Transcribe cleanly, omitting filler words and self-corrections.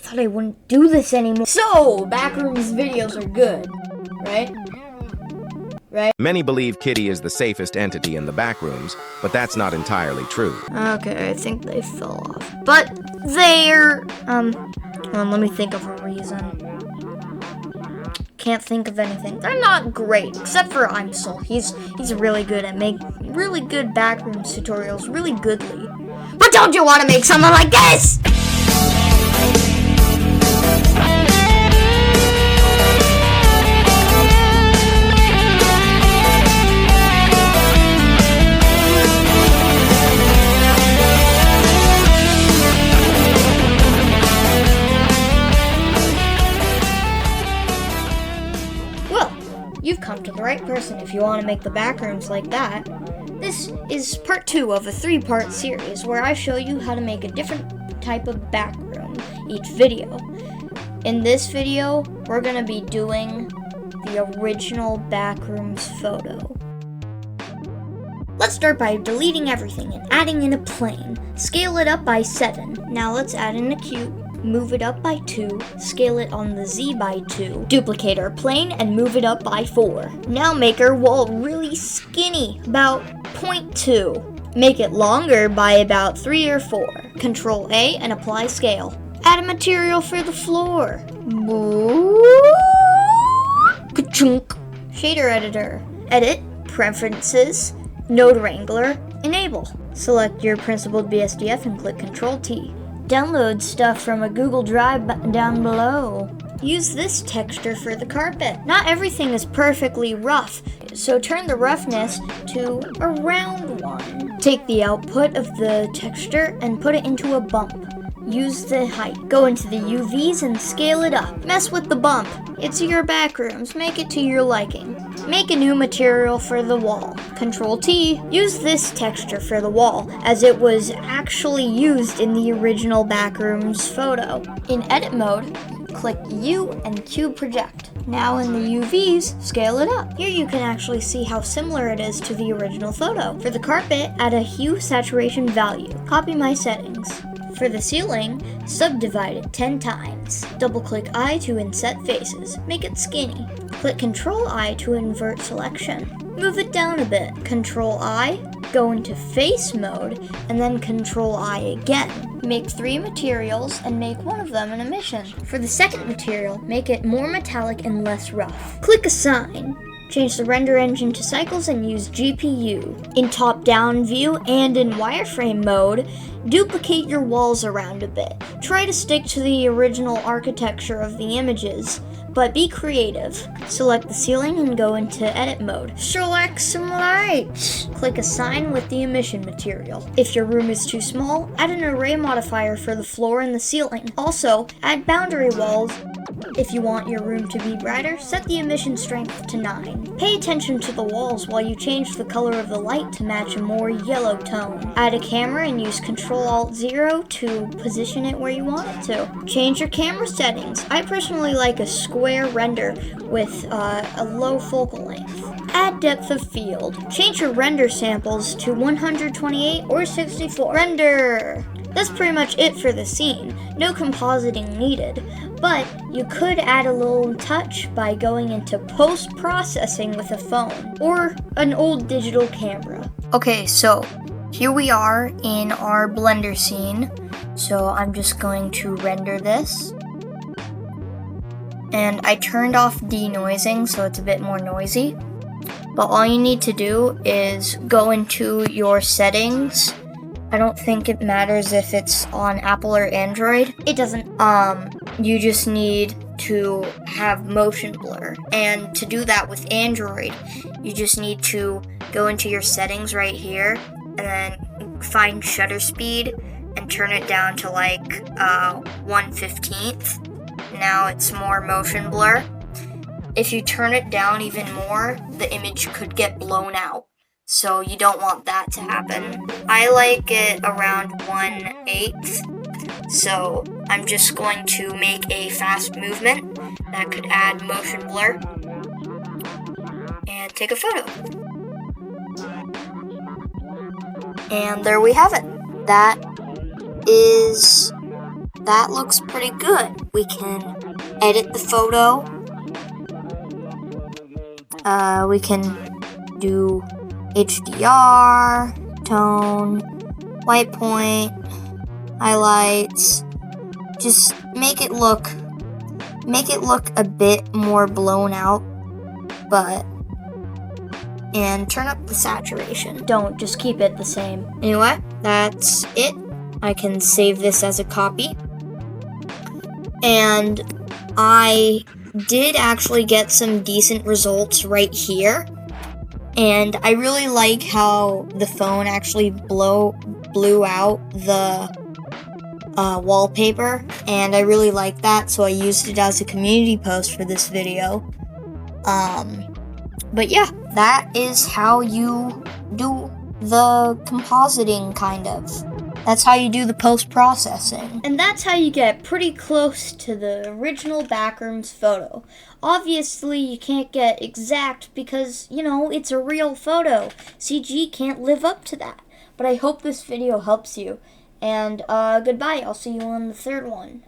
thought I wouldn't do this anymore. So, Backrooms videos are good, right? Right? Many believe Kitty is the safest entity in the Backrooms, but that's not entirely true. Okay, I think they fell off. But they're, hold on, let me think of a reason. Can't think of anything. They're not great, except for Imsel. He's really good at making really good Backrooms tutorials, really goodly. But don't you want to make something like this? You've come to the right person if you want to make the Backrooms like that. This is part 2 of a 3-part series where I show you how to make a different type of backroom each video. In this video, we're going to be doing the original Backrooms photo. Let's start by deleting everything and adding in a plane. Scale it up by 7. Now let's add in a cube. Move it up by 2, scale it on the Z by 2, duplicate our plane and move it up by 4. Now make our wall really skinny, about 0.2. Make it longer by about 3 or 4. Control A and apply scale. Add a material for the floor. Ka-chunk. Shader editor. Edit, preferences, node wrangler, enable. Select your principled BSDF and click Control T. Download stuff from a Google Drive down below. Use this texture for the carpet. Not everything is perfectly rough, so turn the roughness to a round 1. Take the output of the texture and put it into a bump. Use the height. Go into the UVs and scale it up. Mess with the bump. It's your Backrooms. Make it to your liking. Make a new material for the wall. Control T. Use this texture for the wall, as it was actually used in the original Backrooms photo. In edit mode, click U and Cube Project. Now in the UVs, scale it up. Here you can actually see how similar it is to the original photo. For the carpet, add a hue saturation value. Copy my settings. For the ceiling, subdivide it 10 times. Double-click I to inset faces. Make it skinny. Click Control I to invert selection. Move it down a bit. Control I, go into face mode, and then Control I again. Make 3 materials and make one of them an emission. For the second material, make it more metallic and less rough. Click Assign. Change the render engine to cycles and use GPU. In top-down view and in wireframe mode, duplicate your walls around a bit. Try to stick to the original architecture of the images, but be creative. Select the ceiling and go into edit mode. Select some lights. Click Assign with the emission material. If your room is too small, add an array modifier for the floor and the ceiling. Also, add boundary walls. If you want your room to be brighter, set the emission strength to 9. Pay attention to the walls while you change the color of the light to match a more yellow tone. Add a camera and use Ctrl-Alt-0 to position it where you want it to. Change your camera settings. I personally like a square render with a low focal length. Add depth of field. Change your render samples to 128 or 64. Render! That's pretty much it for the scene. No compositing needed, but you could add a little touch by going into post-processing with a phone or an old digital camera. Okay, so here we are in our Blender scene. So I'm just going to render this. And I turned off denoising so it's a bit more noisy. But all you need to do is go into your settings. I don't think it matters if it's on Apple or Android. It doesn't. You just need to have motion blur. And to do that with Android, you just need to go into your settings right here and then find shutter speed and turn it down to like 1/15. Now it's more motion blur. If you turn it down even more, the image could get blown out. So you don't want that to happen. I like it around 1/8. So I'm just going to make a fast movement that could add motion blur and take a photo. And there we have it. That is that looks pretty good. We can edit the photo. We can do HDR, tone, white point, highlights. Just make it look a bit more blown out, and turn up the saturation. Don't, just keep it the same. Anyway, that's it. I can save this as a copy. And I did actually get some decent results right here. And I really like how the phone actually blew out the wallpaper, and I really like that, so I used it as a community post for this video. But yeah, that is how you do the compositing, kind of. That's how you do the post-processing. And that's how you get pretty close to the original Backrooms photo. Obviously, you can't get exact because, it's a real photo. CG can't live up to that. But I hope this video helps you. And goodbye. I'll see you on the third one.